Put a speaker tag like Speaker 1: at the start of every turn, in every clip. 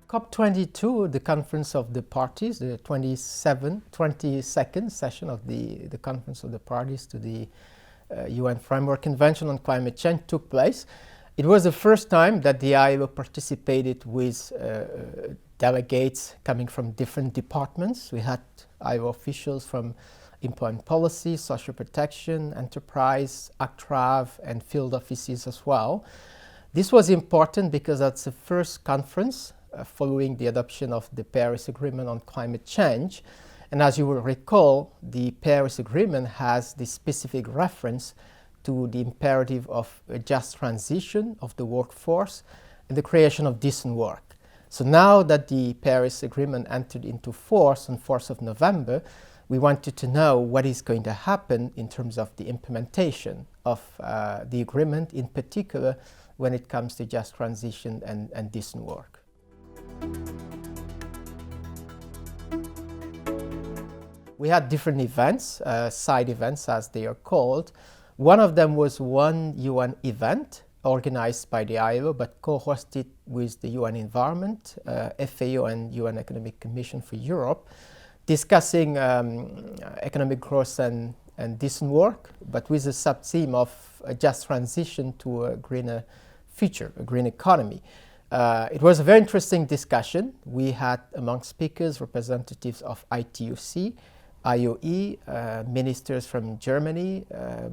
Speaker 1: COP22, the Conference of the Parties, the 22nd session of the Conference of the Parties to the UN Framework Convention on Climate Change took place. It was the first time that the ILO participated with delegates coming from different departments. We had ILO officials from employment policy, social protection, enterprise, ACTRAV, and field offices as well. This was important because that's the first conference following the adoption of the Paris Agreement on climate change. And as you will recall, the Paris Agreement has the specific reference to the imperative of a just transition of the workforce and the creation of decent work. So now that the Paris Agreement entered into force on 4th of November, we wanted to know what is going to happen in terms of the implementation of the agreement, in particular when it comes to just transition and decent work. We had different events, side events as they are called. One of them was one UN event organized by the ILO but co-hosted with the UN Environment, FAO and UN Economic Commission for Europe, discussing economic growth and decent work, but with a sub-theme of a just transition to a greener future, a green economy. It was a very interesting discussion. We had among speakers representatives of ITUC, IOE, ministers from Germany,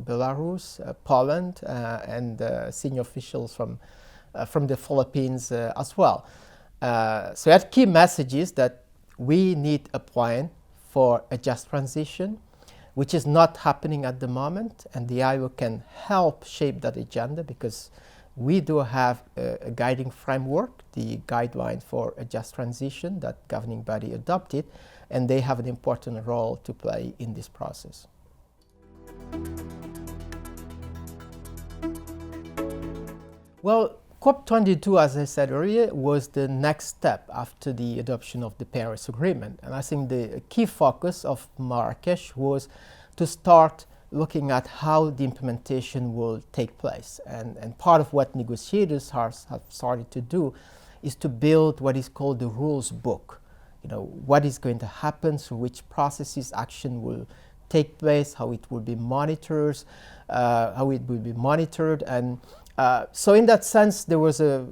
Speaker 1: Belarus, Poland, and senior officials from the Philippines as well. So we had key messages that we need a plan for a just transition, which is not happening at the moment, and the ILO can help shape that agenda because we do have a guiding framework, the guideline for a just transition that governing body adopted, and they have an important role to play in this process. Well, COP22, as I said earlier, was the next step after the adoption of the Paris Agreement. And I think the key focus of Marrakesh was to start looking at how the implementation will take place. And part of what negotiators have started to do is to build what is called the rules book. You know, what is going to happen, through which processes action will take place, how it will be monitored, and so in that sense there was a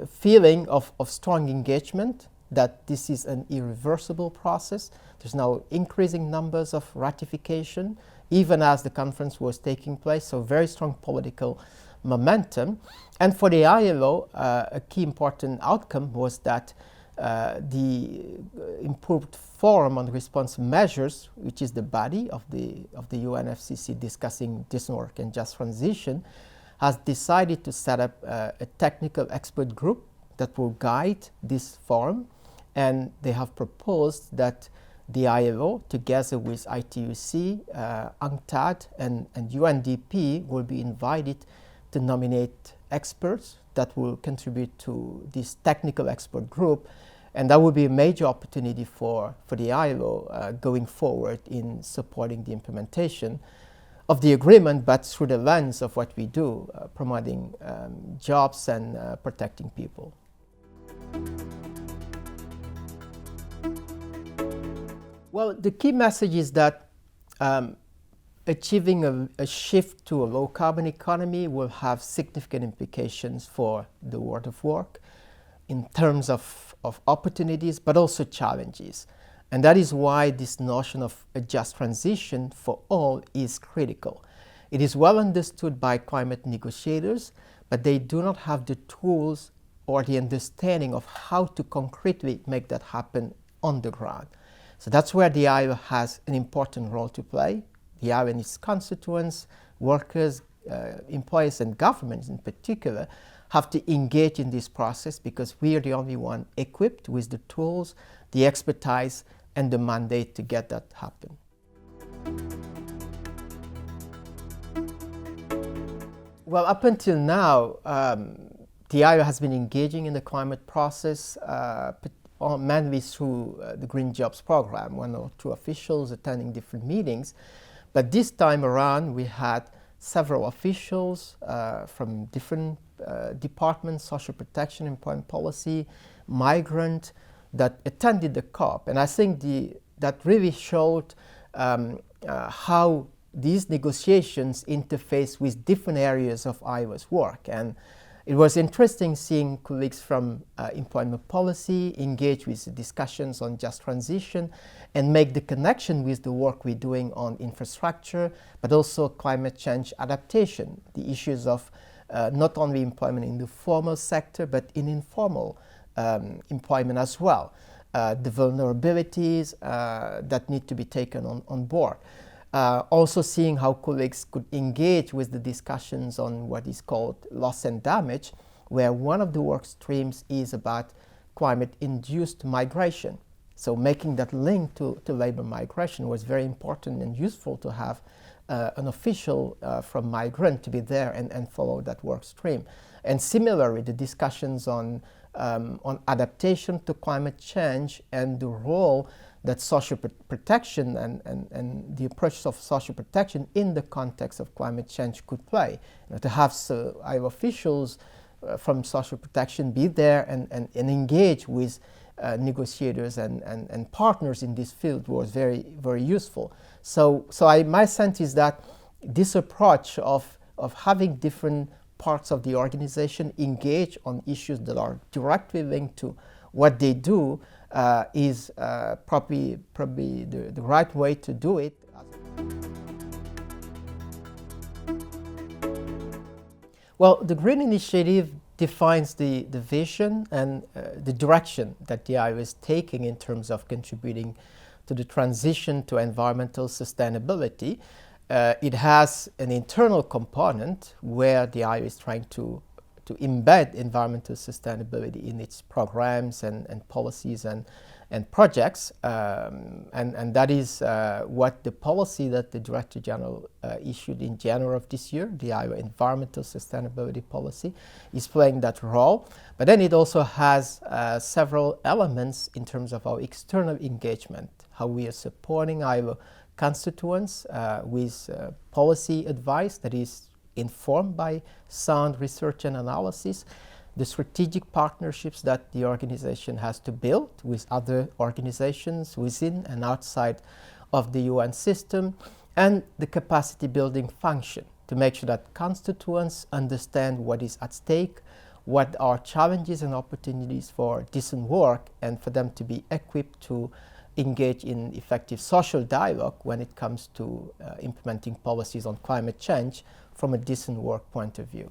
Speaker 1: feeling of strong engagement that this is an irreversible process. There's now increasing numbers of ratification even as the conference was taking place, so very strong political momentum. And for the ILO, a key important outcome was that the improved Forum on Response Measures, which is the body of the UNFCCC discussing decent work and just transition, has decided to set up a technical expert group that will guide this forum, and they have proposed that the ILO, together with ITUC, UNCTAD, and UNDP, will be invited to nominate experts that will contribute to this technical expert group, and that will be a major opportunity for the ILO going forward in supporting the implementation of the agreement, but through the lens of what we do, promoting jobs and protecting people. Well, the key message is that achieving a shift to a low-carbon economy will have significant implications for the world of work in terms of opportunities, but also challenges. And that is why this notion of a just transition for all is critical. It is well understood by climate negotiators, but they do not have the tools or the understanding of how to concretely make that happen on the ground. So that's where the ILO has an important role to play. The ILO and its constituents, workers, employers and governments in particular have to engage in this process because we are the only one equipped with the tools, the expertise and the mandate to get that happen. Well, up until now, the ILO has been engaging in the climate process mainly through the Green Jobs Programme, one or two officials attending different meetings. But this time around, we had several officials from different departments, social protection, employment policy, migrant, that attended the COP. And I think that really showed how these negotiations interface with different areas of ILO's work. And it was interesting seeing colleagues from employment policy engage with the discussions on just transition and make the connection with the work we're doing on infrastructure, but also climate change adaptation, the issues of not only employment in the formal sector, but in informal employment as well, the vulnerabilities that need to be taken on board. Also seeing how colleagues could engage with the discussions on what is called loss and damage, where one of the work streams is about climate-induced migration. So making that link to labor migration was very important and useful to have an official from migrant to be there and follow that work stream. And similarly, the discussions on adaptation to climate change and the role that social protection and the approach of social protection in the context of climate change could play. To have ILO officials from social protection be there and engage with negotiators and partners in this field was very, very useful. So my sense is that this approach of having different parts of the organization engage on issues that are directly linked to what they do is probably the right way to do it. Well, the Green Initiative defines the vision and the direction that the ILO is taking in terms of contributing to the transition to environmental sustainability. It has an internal component where the ILO is trying to embed environmental sustainability in its programs and policies and projects. And that is what the policy that the Director General issued in January of this year, the ILO Environmental Sustainability Policy, is playing that role. But then it also has several elements in terms of our external engagement, how we are supporting ILO constituents with policy advice that is informed by sound research and analysis, the strategic partnerships that the organization has to build with other organizations within and outside of the UN system, and the capacity building function to make sure that constituents understand what is at stake, what are challenges and opportunities for decent work, and for them to be equipped to engage in effective social dialogue when it comes to implementing policies on climate change from a decent work point of view.